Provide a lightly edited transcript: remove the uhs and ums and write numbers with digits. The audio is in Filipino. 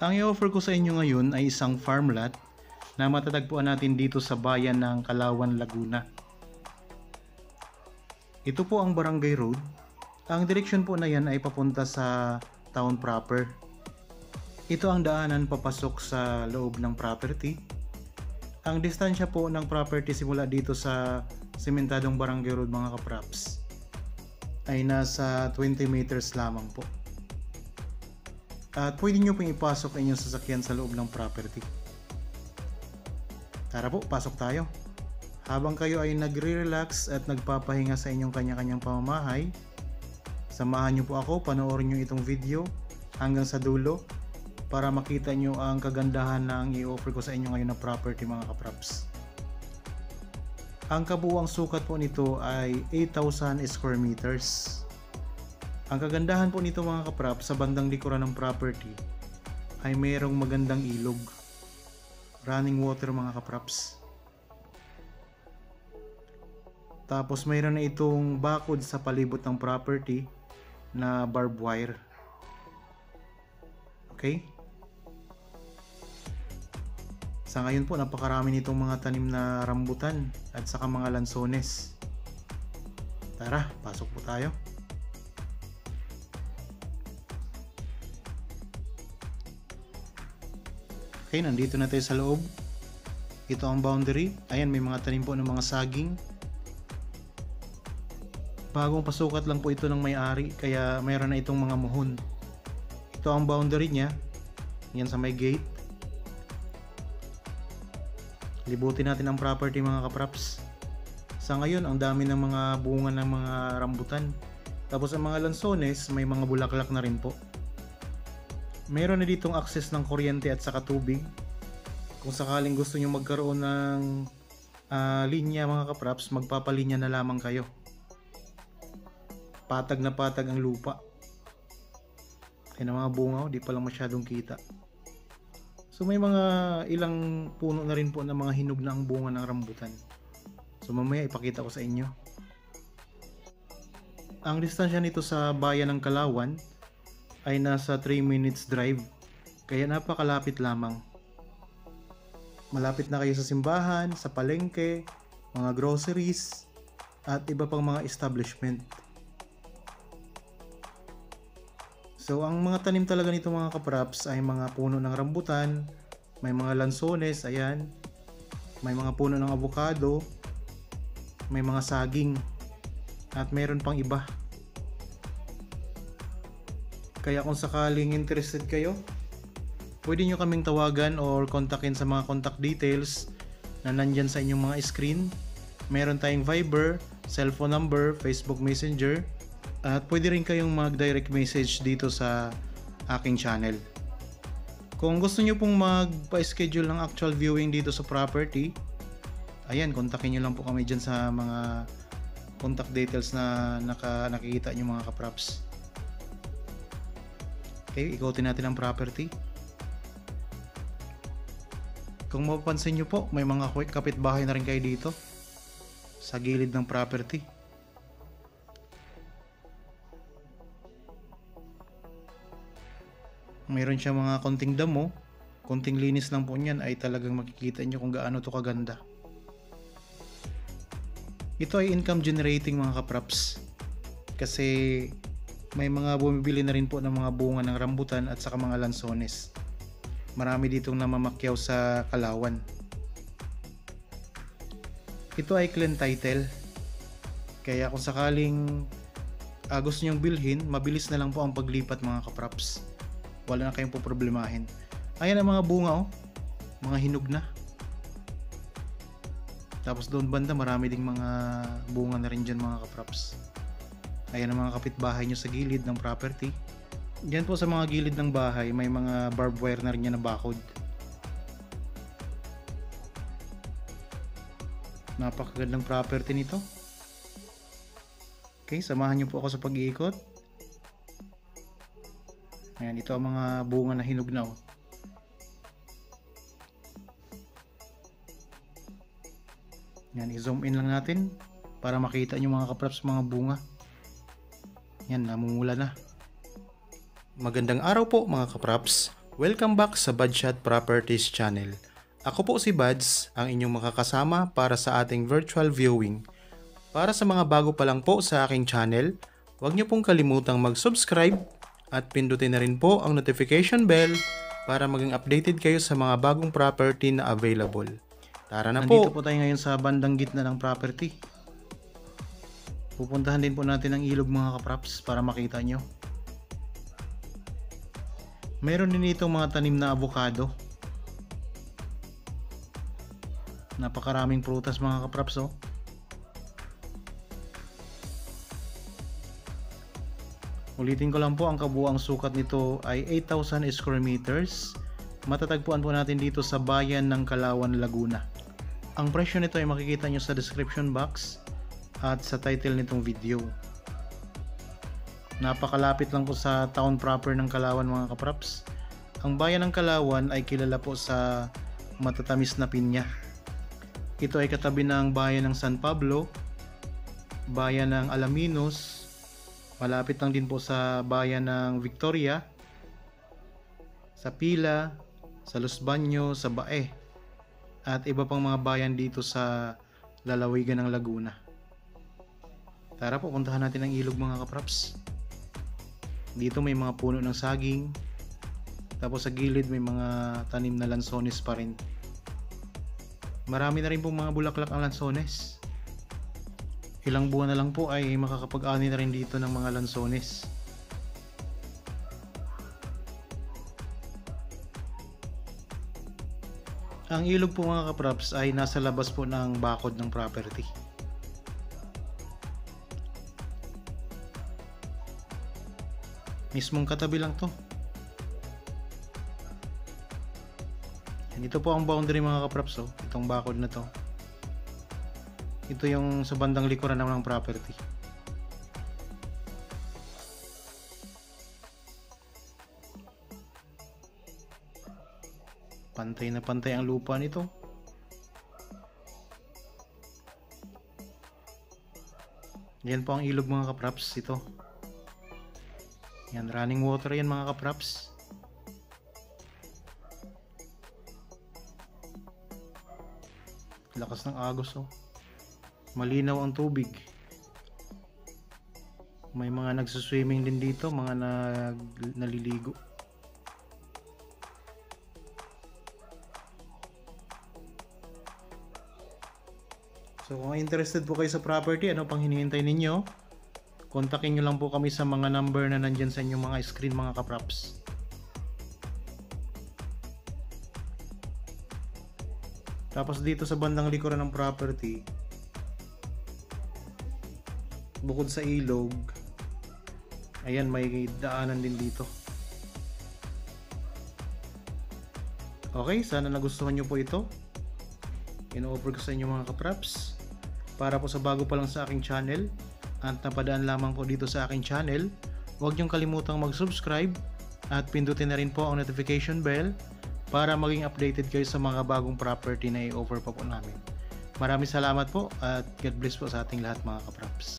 Ang i-offer ko sa inyo ngayon ay isang farm lot na matatagpuan natin dito sa bayan ng Kalawan, Laguna. Ito po ang Barangay Road. Ang direksyon po na yan ay papunta sa town proper. Ito ang daanan papasok sa loob ng property. Ang distansya po ng property simula dito sa sementadong Barangay Road mga kapraps ay nasa 20 meters lamang po. At pwede nyo pong ipasok ang inyong sasakyan sa loob ng property. Tara po, pasok tayo. Habang kayo ay nagre-relax at nagpapahinga sa inyong kanya-kanyang pamamahay, samahan nyo po ako, panoorin nyo itong video hanggang sa dulo para makita nyo ang kagandahan ng i-offer ko sa inyo ngayon na property mga kapraps. Ang kabuuang sukat po nito ay 8,000 square meters. Ang kagandahan po nito mga kapraps, sa bandang likuran ng property ay mayroong magandang ilog, running water mga kapraps. Tapos mayroon na itong bakod sa palibot ng property na barbed wire. Okay? Sa ngayon po napakarami nitong mga tanim na rambutan at saka mga lansones. Tara, pasok po tayo. Okay, nandito na tayo sa loob. Ito ang boundary. Ayan, may mga tanim po ng mga saging. Bagong pasukat lang po ito ng may-ari, kaya mayroon na itong mga muhon. Ito ang boundary niya. Yan sa may gate. Libutin natin ang property mga kapraps. Sa ngayon, ang dami ng mga bunga ng mga rambutan. Tapos ang mga lansones, may mga bulaklak na rin po. Meron na ditong access ng kuryente at saka tubig. Kung sakaling gusto nyo magkaroon ng linya mga kapraps, magpapalinya na lamang kayo. Patag na patag ang lupa. Kaya mga bunga, di pa lang masyadong kita. So may mga ilang puno na rin po na mga hinog na ang bunga ng rambutan. So mamaya ipakita ko sa inyo. Ang distansya nito sa bayan ng Kalawan ay nasa 3 minutes drive, kaya napakalapit lamang. Malapit na kayo sa simbahan, sa palengke, mga groceries, at iba pang mga establishment. So ang mga tanim talaga nito mga kapraps ay mga puno ng rambutan, may mga lansones, ayan, may mga puno ng avocado, may mga saging, at meron pang iba. Kaya kung sakaling interested kayo, pwede nyo kaming tawagan or kontakin sa mga contact details na nandyan sa inyong mga screen. Meron tayong Viber, cellphone number, Facebook Messenger, at pwede rin kayong mag-direct message dito sa aking channel. Kung gusto nyo pong magpa-schedule ng actual viewing dito sa property, ayan, kontakin nyo lang po kami dyan sa mga contact details na nakikita nyo mga kapraps. Okay, ikutin natin ang property. Kung mapapansin nyo po, may mga kapitbahay na rin kayo dito sa gilid ng property. Mayroon siya mga konting damo, konting linis lang po niyan ay talagang makikita nyo kung gaano to kaganda. Ito ay income generating mga kapraps, kasi may mga bumibili na rin po ng mga bunga ng rambutan at saka mga lansones. Marami ditong namamakyaw sa Kalawan. Ito ay clean title, kaya kung sakaling gusto nyong bilhin, mabilis na lang po ang paglipat mga kapraps. Wala na kayong poproblemahin. Ayan ang mga bunga, oh, mga hinog na. Tapos doon banda marami ding mga bunga na rin dyan mga kapraps. Ayan ang mga kapitbahay nyo sa gilid ng property. Diyan po sa mga gilid ng bahay, may mga barbed wire na rin yan na bakod. Napakagandang property nito. Okay, samahan nyo po ako sa pag-iikot. Ayan, ito ang mga bunga na hinog na, oh. Yan, i-zoom in lang natin para makita nyo mga kapraps mga bunga. Yan, namumula na. Magandang araw po mga kapraps. Welcome back sa Budshot Properties channel. Ako po si Buds, ang inyong makakasama para sa ating virtual viewing. Para sa mga bago pa lang po sa aking channel, huwag niyo pong kalimutang mag-subscribe at pindutin na rin po ang notification bell para maging updated kayo sa mga bagong property na available. Tara na po! Nandito po tayo ngayon sa bandang gitna ng property. Pupuntahan din po natin ang ilog mga kapraps para makita nyo. Meron din itong mga tanim na avocado. Napakaraming prutas mga kapraps oh. Ulitin ko lang po, ang kabuuang sukat nito ay 8,000 square meters. Matatagpuan po natin dito sa bayan ng Calauan, Laguna. Ang presyo nito ay makikita nyo sa description box at sa title nitong video. Napakalapit lang po sa town proper ng Calauan mga kapraps. Ang bayan ng Calauan ay kilala po sa matatamis na pinya. Ito ay katabi ng bayan ng San Pablo, bayan ng Alaminos, malapit lang din po sa bayan ng Victoria, sa Pila, sa Los Baños, sa Bae, at iba pang mga bayan dito sa lalawigan ng Laguna. Tara po, puntahan natin ang ilog mga kapraps. Dito may mga puno ng saging, tapos sa gilid may mga tanim na lansones pa rin. Marami na rin pong mga bulaklak ang lansones. Ilang buwan na lang po ay makakapag-ani na rin dito ng mga lansones. Ang ilog po mga kapraps ay nasa labas po ng bakod ng property. Mismong katabi lang to. Ito po ang boundary mga kapraps oh, itong bakod na to. Ito yung sa bandang likuran ng property. Pantay na pantay ang lupa nito. Yan po ang ilog mga kapraps, ito. Yan, running water yan mga kapraps. Lakas ng agos oh. Malinaw ang tubig. May mga nagsuswimming din dito, mga naliligo. So kung interested po kayo sa property, ano pang hinihintay ninyo? Kontakin nyo lang po kami sa mga number na nandyan sa inyong mga screen mga kapraps. Tapos dito sa bandang likuran ng property, bukod sa ilog, ayan, may daanan din dito. Okay, sana nagustuhan nyo po ito. In-offer ko sa inyo mga kapraps. Para po sa bago pa lang sa aking channel at napadaan lamang po dito sa aking channel, huwag nyong kalimutang mag-subscribe at pindutin na rin po ang notification bell para maging updated kayo sa mga bagong property na i-offer pa po namin. Maraming salamat po at God bless po sa ating lahat mga kapraps.